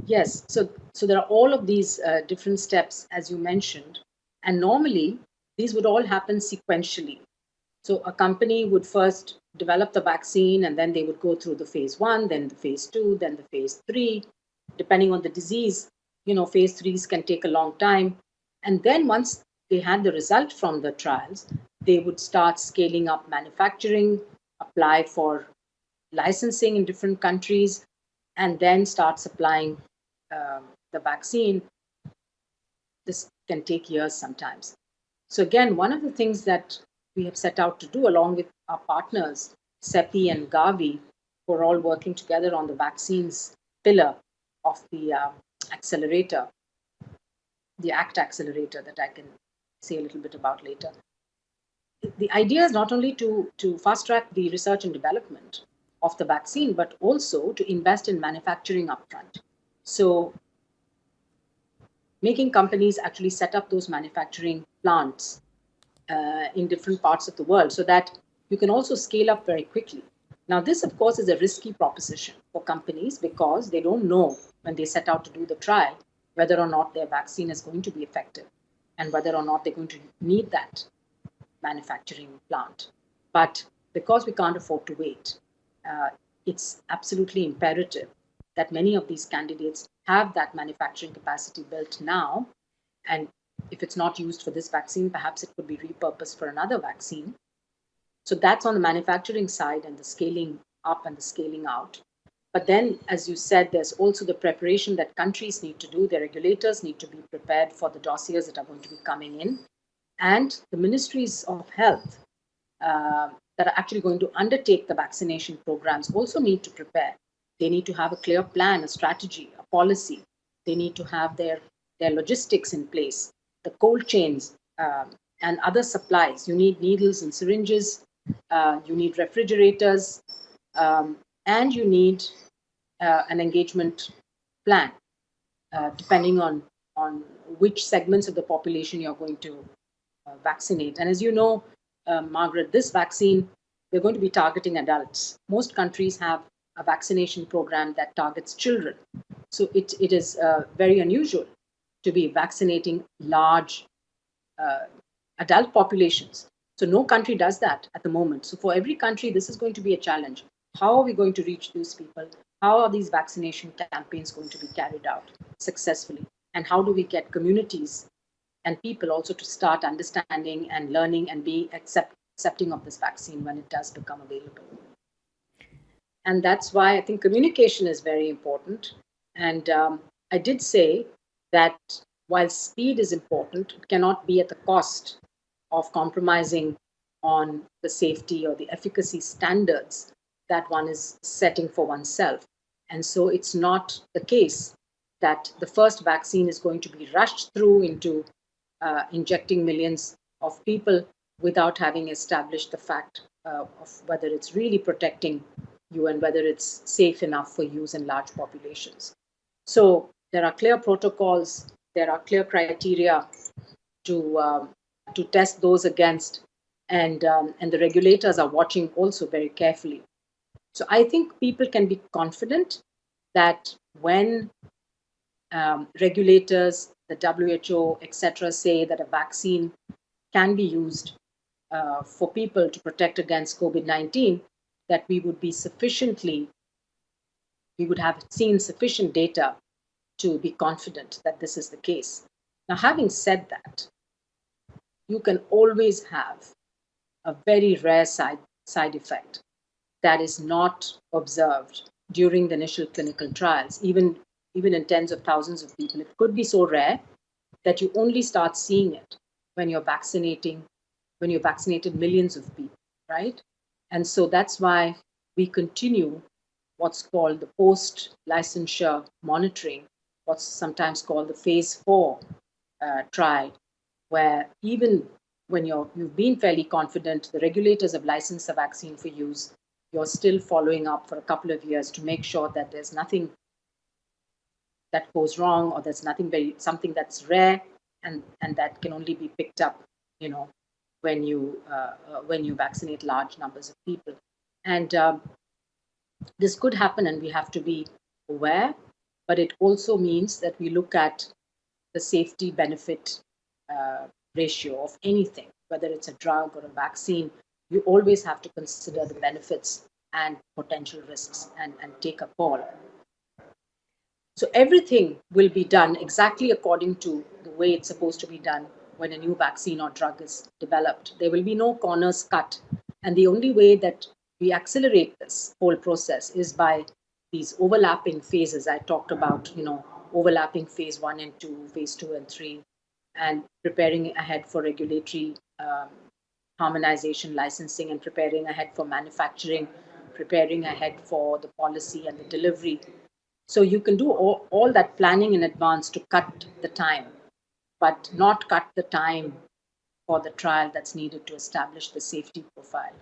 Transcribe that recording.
Yes, so there are all of these different steps, as you mentioned, and normally these would all happen sequentially. So a company would first develop the vaccine, and then they would go through the phase one, then the phase two, then the phase three, depending on the disease. Phase threes can take a long time, and then once they had the result from the trials, they would start scaling up manufacturing, apply for licensing in different countries, and then start supplying the vaccine. This can take years sometimes. So, again, one of the things that we have set out to do along with our partners, CEPI and Gavi, who are all working together on the vaccines pillar of the accelerator, the ACT accelerator, that I can say a little bit about later. The idea is not only to fast track the research and development of the vaccine, but also to invest in manufacturing upfront. So, making companies actually set up those manufacturing plants in different parts of the world so that you can also scale up very quickly. Now, this, of course, is a risky proposition for companies because they don't know when they set out to do the trial whether or not their vaccine is going to be effective and whether or not they're going to need that manufacturing plant. But because we can't afford to wait, uh, it's absolutely imperative that many of these candidates have that manufacturing capacity built now. And if it's not used for this vaccine, perhaps it could be repurposed for another vaccine. So that's on the manufacturing side and the scaling up and the scaling out. But then, as you said, there's also the preparation that countries need to do. The regulators need to be prepared for the dossiers that are going to be coming in. And the ministries of health that are actually going to undertake the vaccination programs also need to prepare. They need to have a clear plan, a strategy, a policy. They need to have their logistics in place, the cold chains, and other supplies. You need needles and syringes, you need refrigerators, and you need an engagement plan, depending on which segments of the population you're going to vaccinate. And as you know, Margaret, this vaccine, we're going to be targeting adults. Most countries have a vaccination program that targets children. So it is very unusual to be vaccinating large uh, adult populations. So no country does that at the moment. So for every country, this is going to be a challenge. How are we going to reach those people? How are these vaccination campaigns going to be carried out successfully? And how do we get communities and people also to start understanding and learning and be accepting of this vaccine when it does become available? And that's why I think communication is very important. And I did say that while speed is important, it cannot be at the cost of compromising on the safety or the efficacy standards that one is setting for oneself. And so it's not the case that the first vaccine is going to be rushed through into injecting millions of people without having established the fact of whether it's really protecting you and whether it's safe enough for use in large populations. So there are clear protocols, there are clear criteria to to test those against, and the regulators are watching also very carefully. So I think people can be confident that when regulators, the WHO, etc., say that a vaccine can be used for people to protect against COVID-19, that we would have seen sufficient data to be confident that this is the case. Now, having said that, you can always have a very rare side effect that is not observed during the initial clinical trials, even in tens of thousands of people. It could be so rare that you only start seeing it when you're vaccinated millions of people, right? And so that's why we continue what's called the post licensure monitoring, what's sometimes called the phase 4 trial, where even when you've been fairly confident, the regulators have licensed the vaccine for use, you're still following up for a couple of years to make sure that there's nothing that goes wrong, or there's something that's rare and that can only be picked up, you know, when you vaccinate large numbers of people. And this could happen, and we have to be aware. but it also means that we look at the safety benefit ratio of anything, whether it's a drug or a vaccine. You always have to consider the benefits and potential risks and take a call. So everything will be done exactly according to the way it's supposed to be done when a new vaccine or drug is developed. There will be no corners cut. And the only way that we accelerate this whole process is by these overlapping phases I talked about, overlapping phase 1 and 2, phase 2 and 3, and preparing ahead for regulatory harmonization, licensing, and preparing ahead for manufacturing, preparing ahead for the policy and the delivery. So you can do all that planning in advance to cut the time, but not cut the time for the trial that's needed to establish the safety profile.